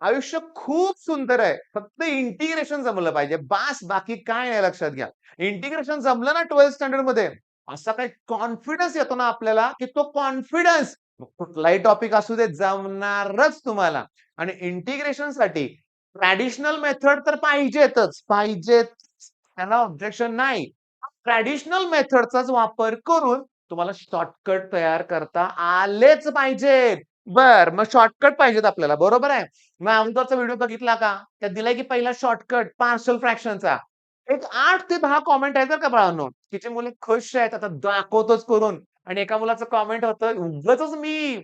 आयुष्य खूप सुंदर आहे. फक्त इंटिग्रेशन जमलं पाहिजे. बास बाकी काय नाही लक्षात घ्या. इंटिग्रेशन जमलं ना 12th स्टँडर्डमध्ये, असा काही कॉन्फिडन्स येतो ना आपल्याला, की तो कॉन्फिडन्स कुठलाही टॉपिक असू दे जमणारच तुम्हाला. आणि इंटिग्रेशनसाठी ट्रॅडिशनल मेथड तर पाहिजेतच, पाहिजेत. त्याला ऑब्जेक्शन नाही. ट्रॅडिशनल मेथडचाच वापर करून तुम्हाला शॉर्टकट तयार करता आलेच पाहिजेत. मग शॉर्टकट पाहिजेत आपल्याला, बरोबर आहे. मग अगोदरचा व्हिडिओ बघितला का? त्यात दिलाय की पहिला शॉर्टकट पार्शल फ्रॅक्शनचा. एक 8 ते 10 कॉमेंट आहेत बरं का बाळांनो. तिची मुले खुश आहेत. आता दाखवतोच करून आणि एका मुलाचं कॉमेंट होतं, "उगाचच मी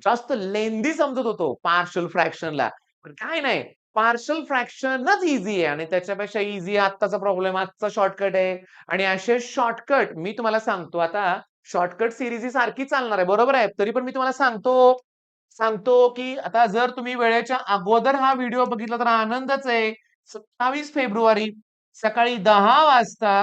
जास्त लेंदी समजत होतो पार्शल फ्रॅक्शनला." पण काय नाही, पार्शल फ्रॅक्शनच ईझी आहे आणि त्याच्यापेक्षा ईझी आत्ताचा प्रॉब्लेम आजचा शॉर्टकट आहे. आणि असे शॉर्टकट मी तुम्हाला सांगतो आता शॉर्टकट सीरीज ही सारखी चालणार आहे, बरोबर आहे. तरी पण मी तुम्हाला सांगतो सांगतो, की आता जर तुम्ही वेळेच्या अगोदर हा व्हिडिओ बघितला तर आनंदच आहे. 27 फेब्रुवारी सकाळी 10 वाजता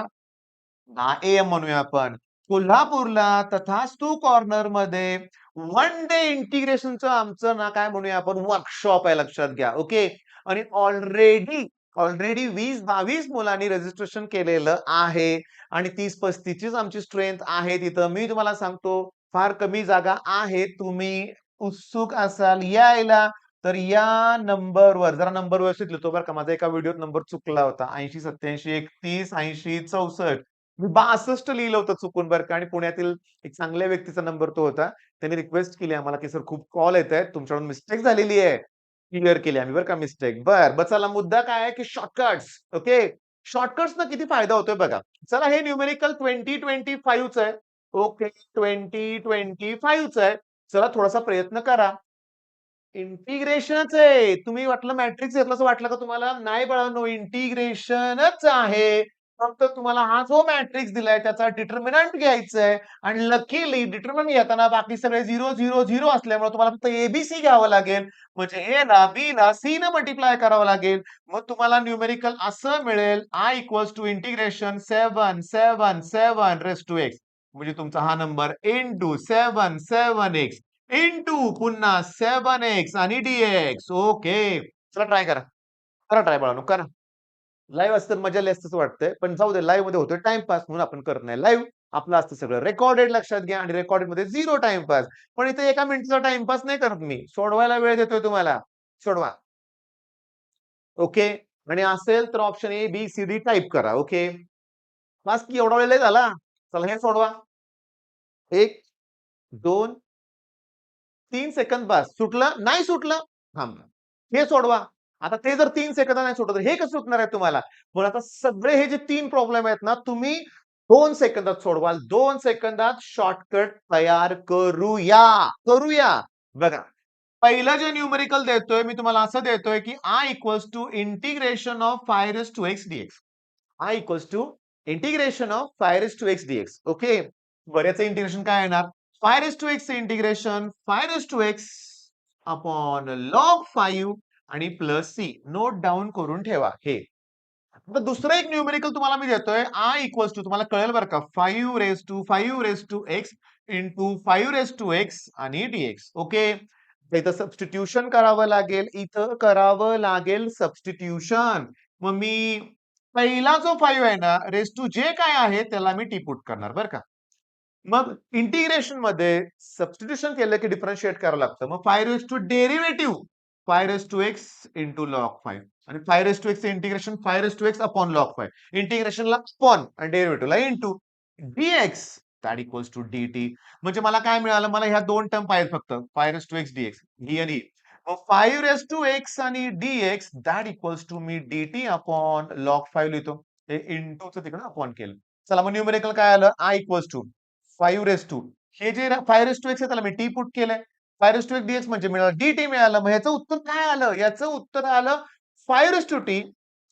10 एएम म्हणूया आपण. कोल्हापूरला तथास्तू कॉर्नरमध्ये वन डे इंटिग्रेशनचं आमचं ना काय म्हणूया आपण वर्कशॉप आहे लक्षात घ्या. ओके. आणि ऑलरेडी 20-22 मुलांनी रजिस्ट्रेशन केलेलं आहे आणि 30-35 चीच आमची स्ट्रेंथ आहे तिथं. मी तुम्हाला सांगतो फार कमी जागा आहे. तुम्ही उत्सुक असाल यायला तर या नंबरवर जरा नंबर व्यवस्थित लिहितो बरं का. माझा एका व्हिडिओत नंबर चुकला होता. 80 87 31 80 64 मी 62 लिहिलं होतं चुकून बरं का आणि पुण्यातील एक चांगल्या व्यक्तीचा नंबर तो होता. त्यांनी रिक्वेस्ट केली आम्हाला, की "सर खूप कॉल येतायत. तुमच्याकडून मिस्टेक झालेली आहे." क्लिअर केली आम्ही बरं का मिस्टेक. चला मुद्दा काय आहे, की शॉर्टकट्स. ओके. शॉर्टकट्सना किती फायदा होतोय बघा. चला हे न्यूमेरिकल 2025 चं आहे. ओके. 2025 चं आहे. चला थोडासा प्रयत्न करा. इंटिग्रेशनच आहे. तुम्ही वाटलं मॅट्रिक्स घेतलं वाटलं का तुम्हाला? नाही बाळांनो, इंटिग्रेशनच आहे. फक्त तुम्हाला हा जो मॅट्रिक्स दिलाय त्याचा डिटर्मिनंट घ्यायचा आहे आणि लकीली डिटर्मिनंट घेताना बाकी सगळे 0, 0, 0 असल्यामुळे तुम्हाला फक्त ए घ्यावं लागेल. म्हणजे एला, बीला, सीनं मल्टिप्लाय करावं लागेल. मग तुम्हाला न्यूमेरिकल असं मिळेल I equals to integration 7, 7, 7 raise to x. म्हणजे तुमचा हा नंबर इंटू 7, 7x इंटू पुन्हा 7x आणि dx. ओके. चला ट्राय करा. करा ट्राय बाळांनो, करा. लाईव्ह असतं तर मजा लई असतं असं वाटतंय. पण जाऊ दे लाईव्हमध्ये होतोय टाईमपास म्हणून आपण करत नाही. लाईव्ह आपलं असतं सगळं. रेकॉर्डेड लक्षात घ्या आणि रेकॉर्डेडमध्ये 0 टाईमपास. पण इथे 1 मिनिटाचा टाईमपास नाही करत मी. सोडवायला वेळ देतोय तुम्हाला. सोडवा. ओके. आणि असेल तर option A, B, C, D type करा. ओके. बास की एवढा वेळ लय झाला. चला हे सोडवा. 1, 2, 3 सेकंद बास. सुटलं? नाही सुटलं? थांबा. हे सोडवा. आता ते जर 3 सेकंदात नाही सुटत, हे कसं सुटणार आहे तुम्हाला? पण आता सगळे हे जे 3 प्रॉब्लेम आहेत ना, तुम्ही 2 सेकंदात सोडवाल. 2 सेकंदात शॉर्टकट तयार करूया. करूया. बघा, पहिलं जे न्यूमेरिकल देतोय, मी तुम्हाला असं देतोय, की I equals to integration of 5 raise to x dx. I equals to integration of 5 raise to x dx. Okay. बरं याचं इंटिग्रेशन काय येणार? 5 raise to x integration 5 raise to x upon log 5 आणि प्लस सी. नोट डाउन करून ठेवा हे. आता दुसरं एक न्यूमेरिकल तुम्हाला मी देतोय. I इक्वॉल्स टू तुम्हाला कळेल बरं का 5 raise to x into 5 raise to x आणि डीएक्स. ओके. इथं सबस्टिट्यूशन करावं लागेल. इथं करावं लागेल सबस्टिट्यूशन. मग मी पहिला जो 5 आहे ना, रेज टू जे काय आहे त्याला मी टी पुट करणार बरं का. मग इंटिग्रेशनमध्ये सबस्टिट्यूशन केलं की डिफरन्शिएट करावं लागतं. मग 5 raise to derivative 5 raise to x into log 5 आणि 5 raise to x integration 5 raise to x upon log 5. इंटिग्रेशनला अपॉन आणि डेरिव्हेटिव्हला into dx that equals to dt. म्हणजे मला काय मिळालं? मला ह्या 2 टर्म पाहिजेत फक्त 5 रेज टू एक्स डीएक्स. ही आणि ही. मग 5 रेज टू एक्स आणि डीएक्स दॅट इक्वल्स टू मी डीटी अपॉन लॉग 5 लिहितो. हे इंटूचं तिकडे अपॉन केलं. चला मग न्यूमेरिकल काय आलं? I equals to 5 raise to हे जे 5 रेज टू एक्स आहे त्याला मी टी पुट केलंय. 5 रेज टू एक्स डीएक्स म्हणजे मिळालं डीटी मिळालं. मग ह्याचं उत्तर काय आलं? याचं उत्तर आलं 5 रेज टू टी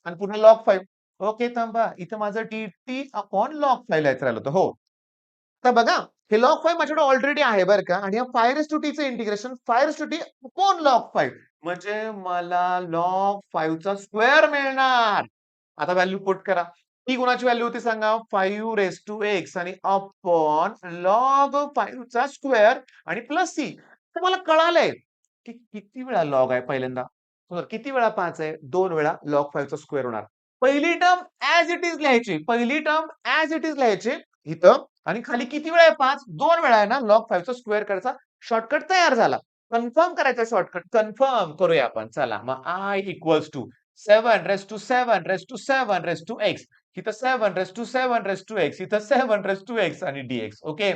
आणि पुन्हा लॉग 5. ओके थांबा. इथं माझं टीटी अपॉन लॉग 5 लिहायचं राहिलं होतं. हो. तर बघा, हे लॉग 5 माझ्याकडे ऑलरेडी आहे बरं का आणि या 5 रेज टू टीचं integration 5 raise to t upon log 5 म्हणजे मला लॉग 5 चा स्क्वेअर मिळणार. आता व्हॅल्यू पुट करा. ती कोणाची व्हॅल्यू होती सांगा? 5 रेज टू एक्स आणि अपॉन लॉग 5 चा स्क्वेअर आणि प्लस सी. तुम्हाला कळालंय की किती वेळा लॉग आहे पहिल्यांदा? तर किती वेळा 5 आहे? 2 वेळा log 5 चा स्क्वेअर होणार. पहिली टर्म ॲज इट इज लिहायची. पहिली टर्म ॲज इट इज लिहायची इथं आणि खाली किती वेळा आहे 5? 2 वेळा आहे ना log 5 चा स्क्वेअर करायचा. शॉर्टकट तयार झाला. कन्फर्म करायचा शॉर्टकट. कन्फर्म करूया आपण. चला मग I equals to 7 raise to 7 raise to 7 raise to x. इथं 7 raise to 7 raise to x. इथं 7 रेज टू x आणि dx. ओके.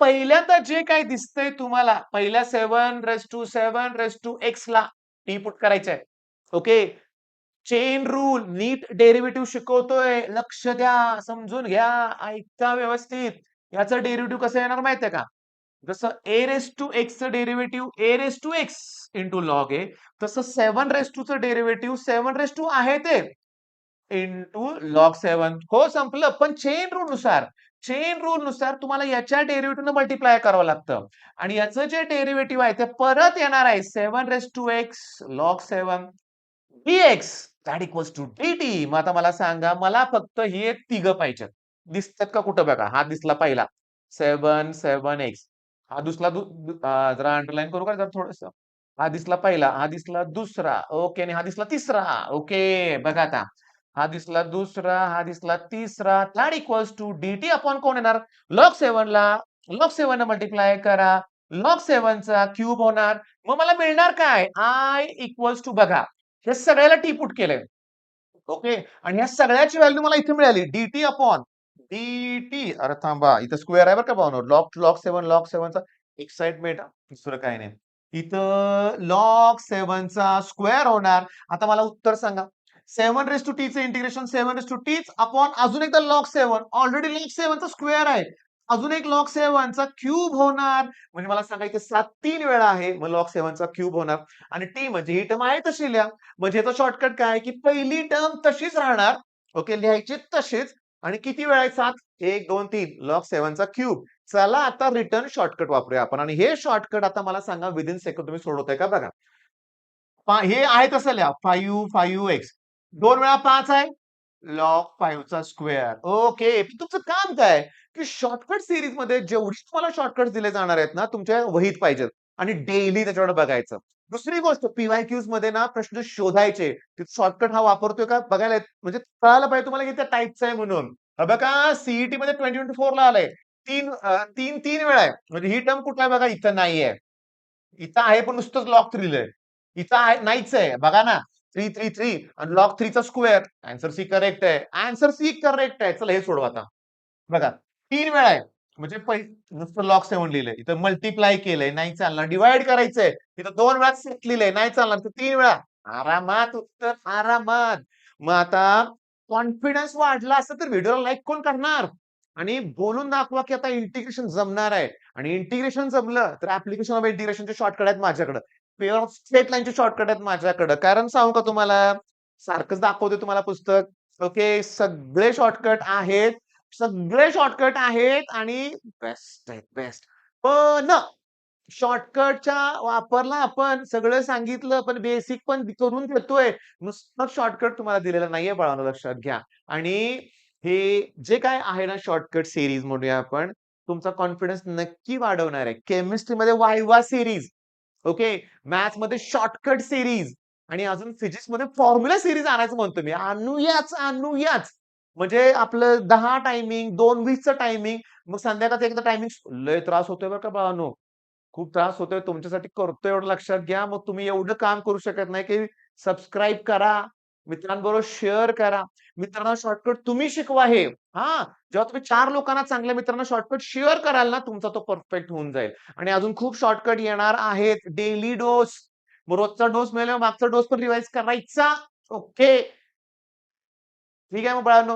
पहिल्यांदा जे काही दिसतंय तुम्हाला पहिल्या 7 raise to 7 raise to x ला इनपुट करायचंय. ओके. चेन रूल नीट डेरिव्हेटिव्ह शिकवतोय. लक्ष द्या, समजून घ्या, ऐका व्यवस्थित. याचं डेरिव्हेटिव्ह कसं येणार माहितीये का? जसं a रेज टू x चं derivative a raise to x into log a तसं 7 रेज टू चं डेरिव्हेटिव्ह 7 रेज टू आहे ते इंटू लॉग 7. हो संपलं. पण चेन रूल नुसार तुम्हाला याच्या डेरिव्हेटिव्हनं मल्टिप्लाय करावं लागतं. आणि याचं जे डेरिव्हेटिव्ह आहे ते परत येणार आहे 7 raise to x log 7 dx that equals to dt. मग आता मला सांगा, मला फक्त ही एक तिघं पाहिजेत. दिसतात का कुठं बघा? हा दिसला पहिला 7, 7x. हा दिसला जरा अंडरलाईन करू का जरा थोडंसं? हा दिसला पहिला, हा दिसला दुसरा, ओके आणि हा दिसला तिसरा. ओके. बघा आता. हा दिसला दुसरा, हा दिसला तिसरा. That equals to dt upon कोण येणार? लॉग 7 ला लॉग 7 ने मल्टिप्लाय करा. लॉग 7 चा क्यूब होणार. मग मला मिळणार काय? I इक्वल्स टू बघा. हे सगळ्याला टी पुट केलंय. ओके. आणि ह्या सगळ्याची व्हॅल्यू मला इथे मिळाली. dt upon dt. अरे थांबा. इथं स्क्वेअर आहे बरं का भावांनो. लॉग 7 चा एक्साइटमेंट दुसरं काही नाही. इथं लॉग 7 चा स्क्वेअर होणार. आता मला उत्तर सांगा. 7 रेज टू टी चं इंटिग्रेशन 7 रेज टू टीच अपॉन अजून एकदा लॉग 7. ऑलरेडी लॉग 7 चा स्क्वेअर आहे. अजून एक लॉग 7 चा क्यूब होणार. म्हणजे मला सांगा इथे 7 3 वेळा आहे. मग लॉग 7 चा क्यूब होणार. आणि टी म्हणजे ही टर्म आहे तशी लिहा. म्हणजे याचा शॉर्टकट काय की पहिली टर्म तशीच राहणार. ओके. लिहायची तशीच. आणि किती वेळा आहे 7? 1, 2, 3 log 7 चा क्यूब. चला आता रिटर्न शॉर्टकट वापरूया आपण आणि हे शॉर्टकट आता मला सांगा विदिन सेकंड तुम्ही सोडवताय का बघा. हे आहे तसं लिहा 5, 5x. 2 वेळा 5 आहे. log 5 चा स्क्वेअर. ओके. तुमचं काम काय? की शॉर्टकट सीरीजमध्ये जेवढी तुम्हाला शॉर्टकट्स दिले जाणार आहेत ना, तुमच्या वहीत पाहिजेत आणि डेली त्याच्याकडे बघायचं. दुसरी गोष्ट पी-वाय-क्यूज मध्ये ना प्रश्न शोधायचे. शॉर्टकट हा वापरतोय का बघायला म्हणजे कळायला पाहिजे तुम्हाला की त्या टाइपचा आहे म्हणून. हे बघा सीईटी मध्ये 2024 ला आलंय. 3 वेळा आहे. म्हणजे ही टर्म कुठला आहे बघा इथं नाहीये. इथं आहे पण नुसतंच लॉग 3 लिहिलंय. इथं आहे नाहीच आहे. बघा ना 3, 3, 3 आणि लॉग 3 चा स्क्वेअर. आन्सर सी करेक्ट आहे. आन्सर सी करेक्ट आहे. चला हे सोडवा आता. बघा 3 वेळा आहे. म्हणजे नुसतं लॉग 7 लिहिलंय. इथं मल्टिप्लाय केलंय, नाही चालणार. डिव्हाईड करायचंय. इथं 2 वेळा सेट लिहिलंय, नाही चालणार. तर 3 वेळा. आरामात उत्तर, आरामात. मग आता कॉन्फिडन्स वाढला असता तर व्हिडिओला लाईक कोण करणार? आणि बोलून दाखवा की आता इंटिग्रेशन जमणार आहे. आणि इंटिग्रेशन जमलं तर ॲप्लिकेशन ऑफ इंटिग्रेशनचे शॉर्टकट आहेत माझ्याकडे. पेअर ऑफ स्ट्रेट लाईनचे शॉर्टकट आहेत माझ्याकडे. कारण सांगू का तुम्हाला? सारखंच दाखवतोय तुम्हाला पुस्तक. ओके. सगळे शॉर्टकट आहेत आणि बेस्ट आहेत, बेस्ट. पण शॉर्टकटच्या वापरला आपण सगळं सांगितलं, पण बेसिक पण करून देतोय. नुसतं शॉर्टकट तुम्हाला दिलेला नाहीये बाळांनो लक्षात घ्या. आणि हे जे काय आहे ना शॉर्टकट सीरीज म्हणूया आपण, तुमचा कॉन्फिडन्स नक्की वाढवणार आहे. केमिस्ट्रीमध्ये वायवा सीरीज, ओके. मॅथ्समध्ये शॉर्टकट सीरीज आणि अजून फिजिक्समध्ये फॉर्म्युला सीरीज आणायचं म्हणतो मी. आणूयाच. म्हणजे आपलं 10 टायमिंग, 2:20चं टायमिंग, मग संध्याकाळचं एकदा टायमिंग लय त्रास होतोय बरं का बाळांनो. खूप त्रास होतोय तुमच्यासाठी करतोय एवढं लक्षात घ्या. मग तुम्ही एवढं काम करू शकत नाही, की सबस्क्राईब करा, मित्रांबरोबर शेअर करा. मित्रांना शॉर्टकट तुम्ही शिकवा हे. हां, जेव्हा तुम्ही 4 लोकांना चांगल्या मित्रांना शॉर्टकट शेअर कराल ना, तुमचा तो परफेक्ट होऊन जाईल. आणि अजून खूप शॉर्टकट येणार आहेत. Daily dose. मग रोजचा डोस मिळाल्यावर मागचा डोस पण रिवाईज करायचा. ओके. ठीक आहे मग बाळांनो.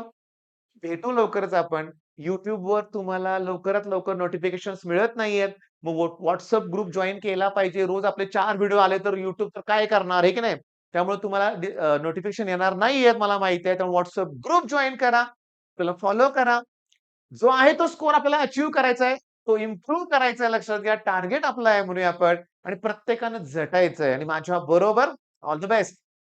भेटू लवकरच आपण. YouTubeवर तुम्हाला लवकरात लवकर नोटिफिकेशन्स मिळत नाहीयेत. मग WhatsApp ग्रुप जॉइन केला पाहिजे. रोज आपले 4 व्हिडिओ आले तर YouTube तर काय करणार आहे की नाही? त्यामुळे तुम्हाला नोटिफिकेशन येणार नाहीयेत मला माहिती आहे. त्यामुळे WhatsApp ग्रुप जॉइन करा. त्याला फॉलो करा. जो आहे तो स्कोर आपल्याला अचीव्ह करायचा आहे. तो इम्प्रूव्ह करायचा आहे लक्षात घ्या. टार्गेट आपला आहे म्हणूया आपण आणि प्रत्येकानं झटायचं आहे आणि माझ्या बरोबर ऑल द बेस्ट.